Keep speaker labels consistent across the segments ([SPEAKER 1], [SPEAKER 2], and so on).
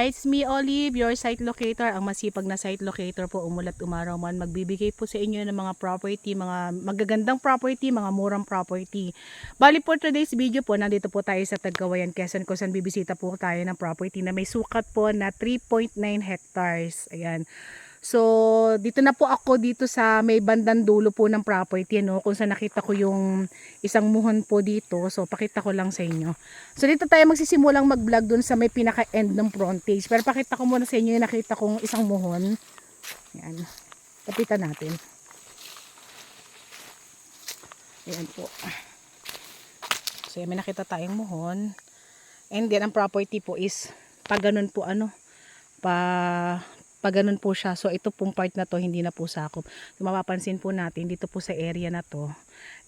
[SPEAKER 1] it's me Olive, your site locator, ang masipag na site locator po, umulat umaraw man, magbibigay po sa inyo ng mga property, mga magagandang property, mga murang property. Bali po today's video po, nandito po tayo sa Tagkawayan, Quezon, kung saan bibisita po tayo ng property na may sukat po na 3.9 hectares. Ayan. So, dito na po ako dito sa may bandang dulo po ng property, no, kung saan nakita ko yung isang muhon po dito. So, pakita ko lang sa inyo. So, dito tayo magsisimulang mag-vlog dun sa may pinaka-end ng frontage. Pero pakita ko muna sa inyo yung nakita kong isang muhon. Ayan. Kapitan natin. Ayan po. So, may nakita tayong muhon. And then, ang property po is pag ganun po pag ganun po siya. So ito pong part na to hindi na po sakop. So, mapapansin po natin dito po sa area na to,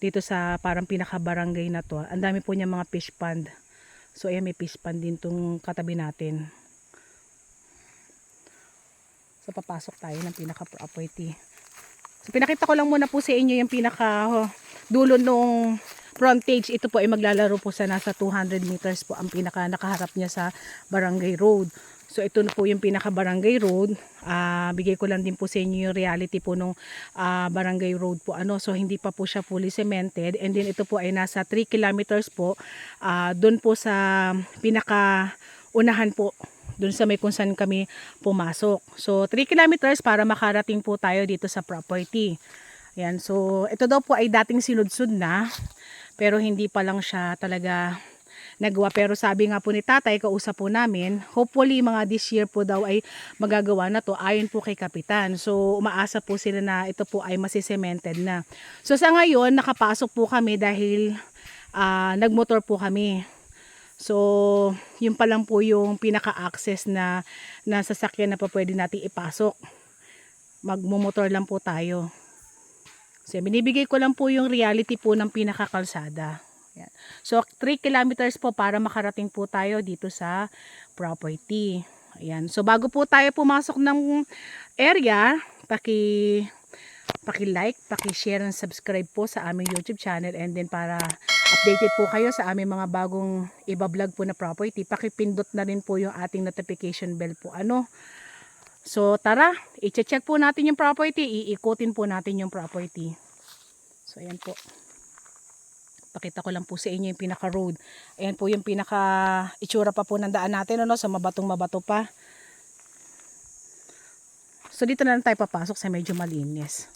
[SPEAKER 1] dito sa parang pinaka-barangay na to, ang dami po niya mga fish pond. So ayan, may fish pond din tong katabi natin. So papasok tayo ng pinaka-property. So pinakita ko lang muna po sa inyo yung pinaka dulo nung frontage. Ito po ay maglalaro po sa nasa 200 meters po ang pinaka nakaharap niya sa barangay road. So ito na po yung pinaka barangay road. Bigay ko lang din po sa inyo yung reality po nung barangay road po. So hindi pa po siya fully cemented. And then ito po ay nasa 3 kilometers po. Doon po sa pinaka unahan po. Doon sa may kung saan kami pumasok. So 3 kilometers para makarating po tayo dito sa property. Ayan. So ito daw po ay dating sinudsud na. Pero hindi pa lang siya talaga nagawa. Pero sabi nga po ni tatay, kausap po namin, hopefully mga this year po daw ay magagawa na to ayon po kay kapitan. So umaasa po sila na ito po ay masisemented na. So sa ngayon nakapasok po kami dahil nagmotor po kami. So yun pa lang po yung pinaka-access na sasakyan na po pwede natin ipasok. Magmumotor lang po tayo. So binibigay ko lang po yung reality po ng pinaka-kalsada. Yan. So 3 kilometers po para makarating po tayo dito sa property. Ayan. So bago po tayo pumasok ng area, paki-like, paki-share and subscribe po sa aming YouTube channel, and then para updated po kayo sa aming mga bagong iba-vlog po na property, paki-pindot na rin po yung ating notification bell po. So tara, i-check po natin yung property, iikutin po natin yung property. So ayan po. Pakita ko lang po sa inyo yung pinaka road. Ayan po yung pinaka itsura pa po ng daan natin, sa mabatong mabato pa. So dito na lang tayo papasok sa medyo malinis.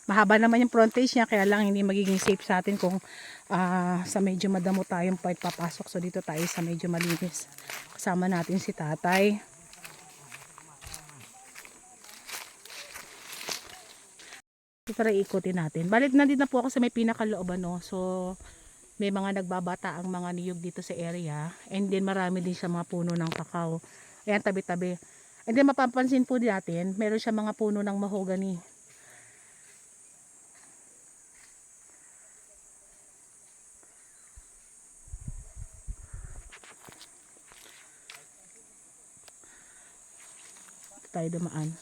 [SPEAKER 1] Mahaba naman yung frontage niya, kaya lang hindi magiging safe sa atin kung sa medyo madamo tayong part papasok. So dito tayo sa medyo malinis. Kasama natin si tatay. Para ikutin natin. Balik na din na po ako sa may pinakalooban, So may mga nagbabata ang mga niyog dito sa area, and then marami din siya mga puno ng kakao. Ayan, tabi-tabi. And then mapapansin po natin, meron siya mga puno ng mahogany. Ito tayo dumaan.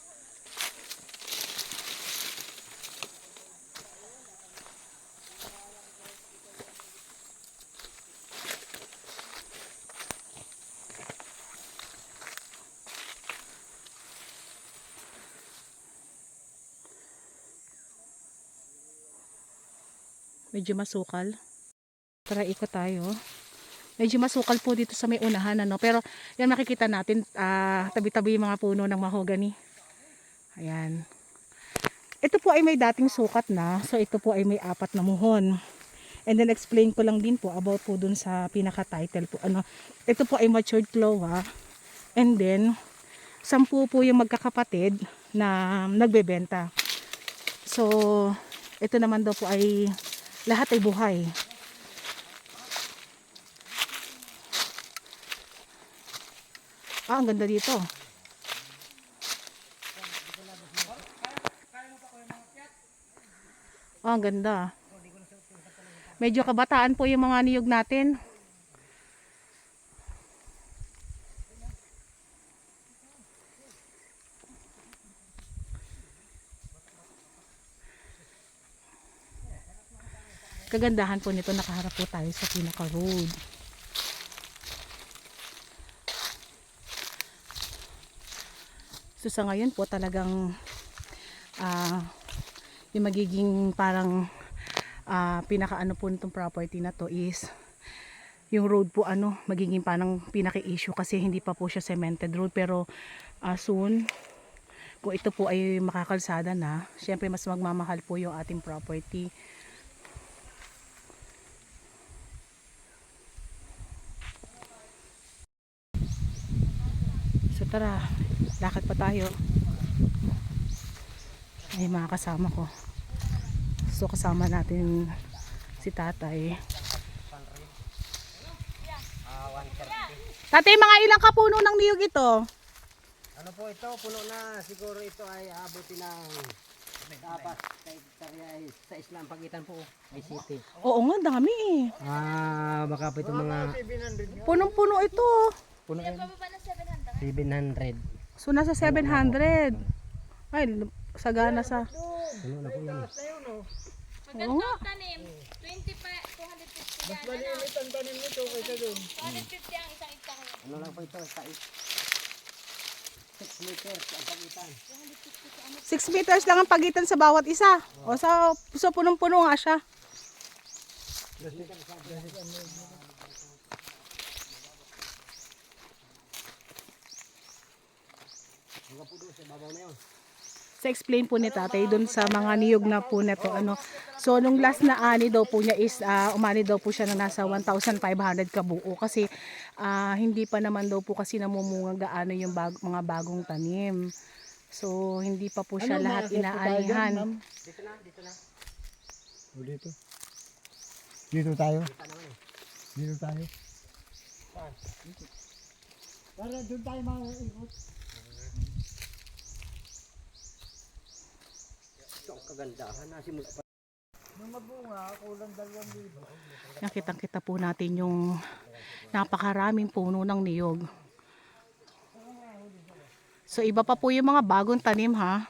[SPEAKER 1] Medyo masukal. Tara, ikot tayo. Medyo masukal po dito sa may unahan, Pero yan, makikita natin, tabi-tabi yung mga puno ng mahogany. Ayan. Ito po ay may dating sukat na. So ito po ay may 4 na muhon. And then explain ko lang din po about po dun sa pinaka-title po. Ito po ay matured clover. And then 10 po yung magkakapatid na nagbebenta. So ito naman daw po ay lahat ay buhay. Ang ganda dito. Ang ganda. Medyo kabataan po yung mga niyog natin. Kagandahan po nito, nakaharap po tayo sa pinaka road. So sa ngayon po talagang yung magiging parang pinaka-ano po nitong property na to is yung road po magiging parang pinaka-issue kasi hindi pa po siya cemented road, pero soon kung ito po ay makakalsada na, syempre mas magmamahal po yung ating property. So tara, lakad pa tayo. Ay mga kasama ko. So kasama natin si tatay. Tatay, mga ilang kapuno ng niyog ito?
[SPEAKER 2] Ano po ito? Puno na. Siguro ito ay abutin ng dapat sa hektarya ay sa islang pagitan po. Ay city.
[SPEAKER 1] Oo nga, dami eh.
[SPEAKER 2] Baka po ito mga
[SPEAKER 1] Punong-puno ito.
[SPEAKER 2] puno yan. 700.
[SPEAKER 1] So nasa 700. Ay, sagana sa.
[SPEAKER 2] Puno na po yan.
[SPEAKER 1] Oo nga.
[SPEAKER 3] Tanim, 20 pa, 250 yan.
[SPEAKER 4] Malilit ang tanim nito kaysa doon.
[SPEAKER 3] 250 ang isang hektarya.
[SPEAKER 2] Ano lang po ito? Sa 6 meters ang pagitan.
[SPEAKER 1] 6 meters lang ang pagitan sa bawat isa. O so punong-puno nga siya.
[SPEAKER 2] Mga po doon sa babaw na yun.
[SPEAKER 1] Sa explain po ni tatay dun sa mga niyog na po na to So nung last na ani daw po niya is umani daw po siya na nasa 1,500 kabuo kasi hindi pa naman daw po kasi namumunga gaano yung mga bagong tanim. So hindi pa po siya lahat inaanihan.
[SPEAKER 2] Dito na, dito na.
[SPEAKER 4] O dito. Dito tayo. Dito tayo. Para doon tayo mauikot.
[SPEAKER 2] Ito ang kagandahan na simula pa.
[SPEAKER 4] Nung mabunga, kulang 2,000.
[SPEAKER 1] Nakitang-kita po natin yung napakaraming puno ng niyog. So iba pa po yung mga bagong tanim ha.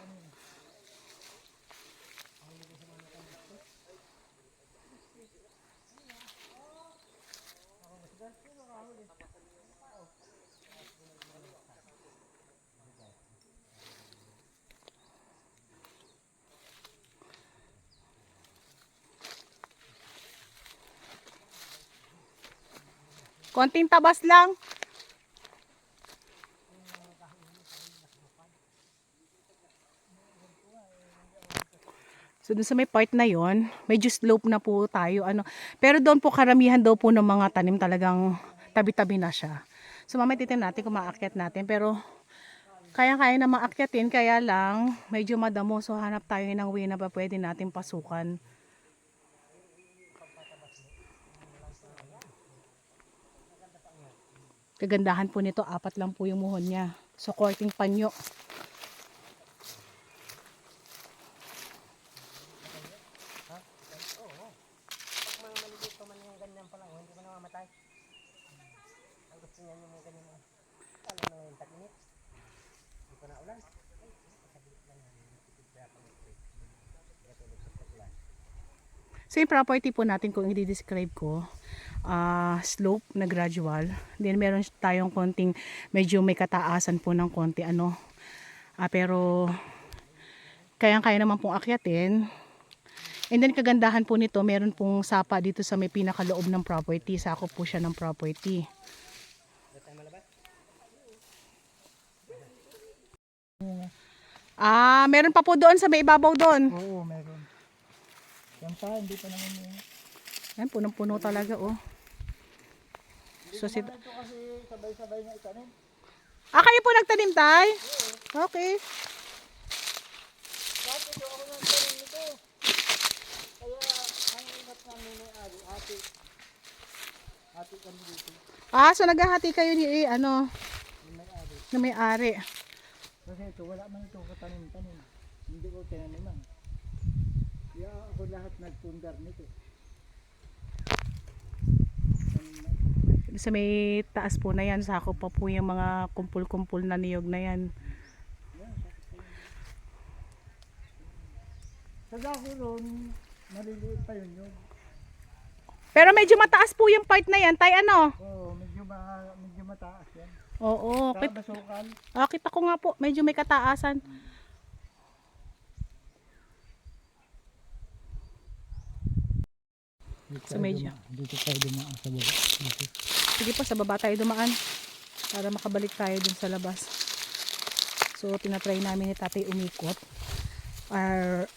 [SPEAKER 1] Konting tabas lang. So dun sa may part na yon, medyo slope na po tayo. Pero doon po karamihan daw po ng mga tanim talagang tabi-tabi na siya. So mamaya titignan natin kung maakyat natin. Pero kaya-kaya na maakyatin, kaya lang medyo madamo. So hanap tayo ng way na ba pwede natin pasukan. Kagandahan po nito, 4 lang po yung muhon niya. So, korting panyo.
[SPEAKER 2] Pag mga maliliit pa man yung ganyan pa lang, hindi mo namamatay. Ang gusto niya yung mga ganyan. Alam na yung tag-init. Hindi pa na ulan.
[SPEAKER 1] So, yung property po natin, kung i-describe ko, slope na gradual. Then, meron tayong konting, medyo may kataasan po ng konti, pero, kayang-kaya naman pong akyatin. And then, kagandahan po nito, meron pong sapa dito sa may pinakaloob ng property. Sakop po siya ng property. Meron pa po doon sa may ibabaw doon.
[SPEAKER 4] Oo, meron. Yan pa, hindi pa naman yun.
[SPEAKER 1] Ayan, punong-puno talaga, oh. So,
[SPEAKER 4] Ito kasi sabay-sabay na itanim.
[SPEAKER 1] kayo po nagtanim, tay? Okay.
[SPEAKER 4] Dati ito ako nang tanim nito. Kaya ang ingat namin ay ate kami dito.
[SPEAKER 1] So naghahati kayo ni,
[SPEAKER 4] Yung may-ari.
[SPEAKER 1] na may-ari.
[SPEAKER 4] Kasi ito, wala man ito katanim-tanim. Hindi ko tinaniman. Kaya ako lahat nagpundar nito.
[SPEAKER 1] Sa may taas po na yan, sakop pa po yung mga kumpul-kumpul na niyog na yan.
[SPEAKER 4] Sa dako ron, maliliit pa yun yun.
[SPEAKER 1] Pero medyo mataas po yung part na yan, tay,
[SPEAKER 4] Oo, medyo mataas yan.
[SPEAKER 1] Oo,
[SPEAKER 4] Sa basukan.
[SPEAKER 1] kita ko nga po, medyo may kataasan. So, medyo.
[SPEAKER 4] Dito tayo dumaan sa baba. Dito.
[SPEAKER 1] Sige po, sa baba tayo dumaan para makabalik tayo dun sa labas. So, tinatry namin ni tatay umikot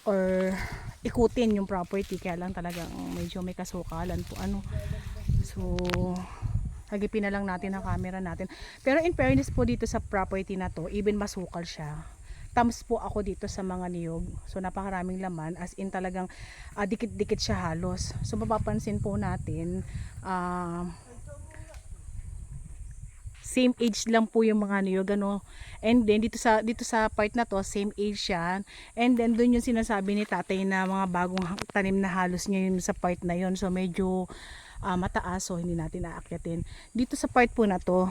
[SPEAKER 1] or ikutin yung property, kaya lang talagang medyo may kasukalan po ano. So, hagipin na lang natin ang camera natin. Pero in fairness po dito sa property na to, even masukal siya. Thumbs po ako dito sa mga niyog. So napakaraming laman, as in talagang dikit-dikit siya halos. So mapapansin po natin same age lang po yung mga niyog ano. And then dito sa part na to, same age siya. And then doon yung sinasabi ni tatay na mga bagong tanim na halos niya yun sa part na yun. So medyo mataas, so hindi natin aakyatin. Dito sa part po na to,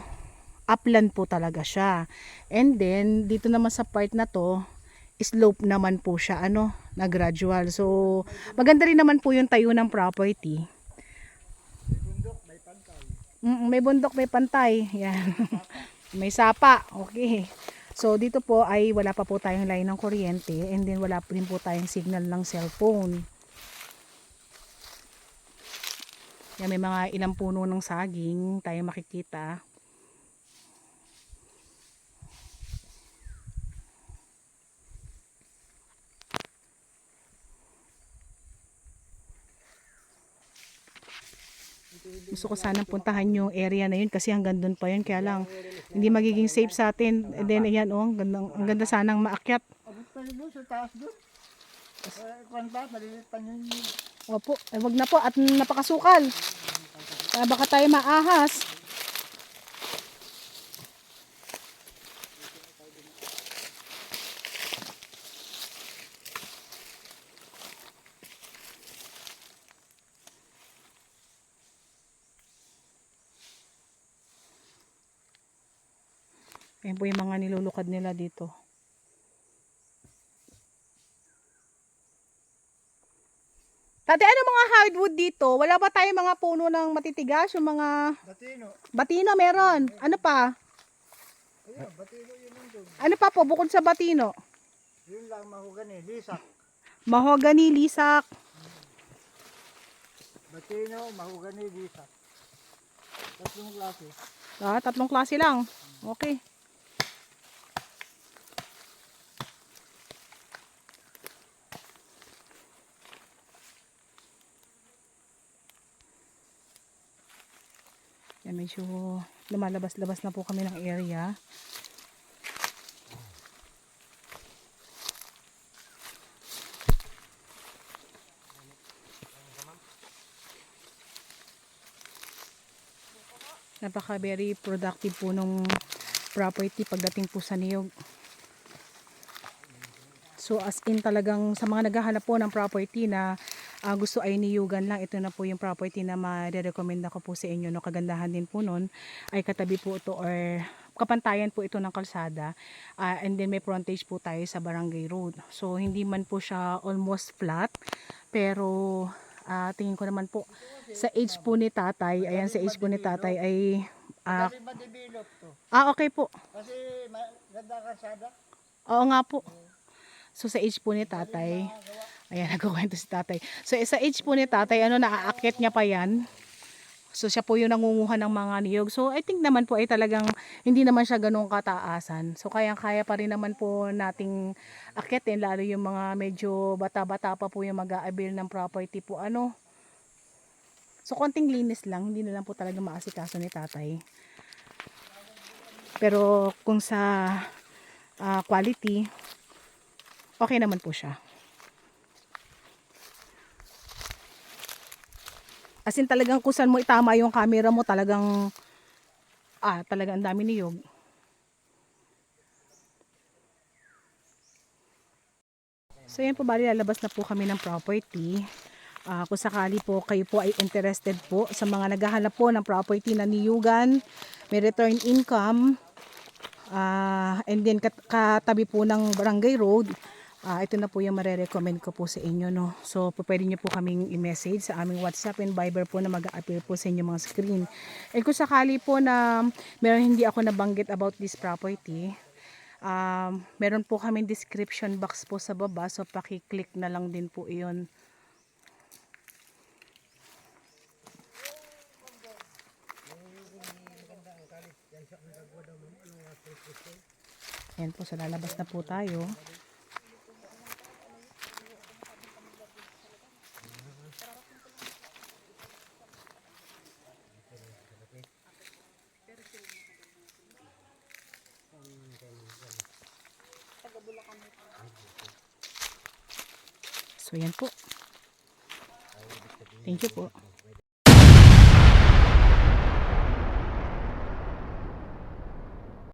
[SPEAKER 1] upland po talaga siya. And then dito naman sa part na to, slope naman po siya ano, na gradual. So maganda rin naman po yung tayo ng property. May bundok, may pantay. Yan. May sapa. Okay. So dito po ay wala pa po tayong line ng kuryente, and then wala pa rin po tayong signal ng cellphone. Yan, may mga ilang puno ng saging tayo makikita. Gusto ko sanang puntahan yung area na yun kasi hanggang doon pa yun, kaya lang hindi magiging safe sa atin. And then ayan oh, ang ganda sanang maakyat.
[SPEAKER 4] Abot tayo doon sa taas doon. Kwanta, malilitan yun.
[SPEAKER 1] Opo, wag na po at napakasukal. Baka tayo maahas. Ayan po yung mga nilulukad nila dito. Tate, ano mga hardwood dito? Wala ba tayong mga puno ng matitigas? Yung mga
[SPEAKER 4] Batino.
[SPEAKER 1] batino meron. Ano pa?
[SPEAKER 4] Ayun, batino yun nandun.
[SPEAKER 1] Ano pa po bukod sa batino?
[SPEAKER 4] Yun lang mahugan eh, lisak.
[SPEAKER 1] Mahogany, lisak.
[SPEAKER 4] Batino, mahugan eh, lisak. Tatlong klase.
[SPEAKER 1] Tatlong klase lang. Okay. Yan, medyo lumalabas-labas na po kami ng area. Napaka very productive po nung property pagdating po sa niyog. So as in talagang sa mga naghahanap po ng property na gusto ay niyugan lang, ito na po yung property na ma-recommend ko po sa inyo. No, kagandahan din po nun ay katabi po ito or kapantayan po ito ng kalsada, and then may frontage po tayo sa Barangay Road. So hindi man po siya almost flat, pero tingin ko naman po sa age po ni tatay, ayan, sa age po ni tatay ay
[SPEAKER 4] Kasi ma-develop to.
[SPEAKER 1] okay po.
[SPEAKER 4] Kasi ganda kalsada.
[SPEAKER 1] Oo nga po. So sa age po ni tatay, ayan, nagkukwento si tatay. So sa age po ni tatay, naaakit niya pa yan. So siya po yung nangunguha ng mga niyog. So I think naman po ay talagang hindi naman siya ganun kataasan. So kaya pa rin naman po nating akitin, lalo yung mga medyo bata-bata pa po yung mag-aabil ng property po. So konting linis lang, hindi na lang po talaga maasikaso ni tatay. Pero kung sa quality, okay naman po siya. As in talagang kung saan mo itama yung camera mo, talagang ang dami niyog. So yan po, bali lalabas na po kami ng property. Kung sakali po kayo po ay interested po sa mga naghahanap po ng property na niyugan, may return income, and then katabi po ng Barangay Road, ito na po yung marerecommend ko po sa inyo, no. So pwede nyo po kaming i-message sa aming WhatsApp and Viber po na mag-a-appear po sa inyo mga screen. And kung sakali po na meron hindi ako nabanggit about this property, meron po kaming description box po sa baba, so paki-click na lang din po iyon. Ayan po, sa lalabas na po tayo. So yan po. Thank you po.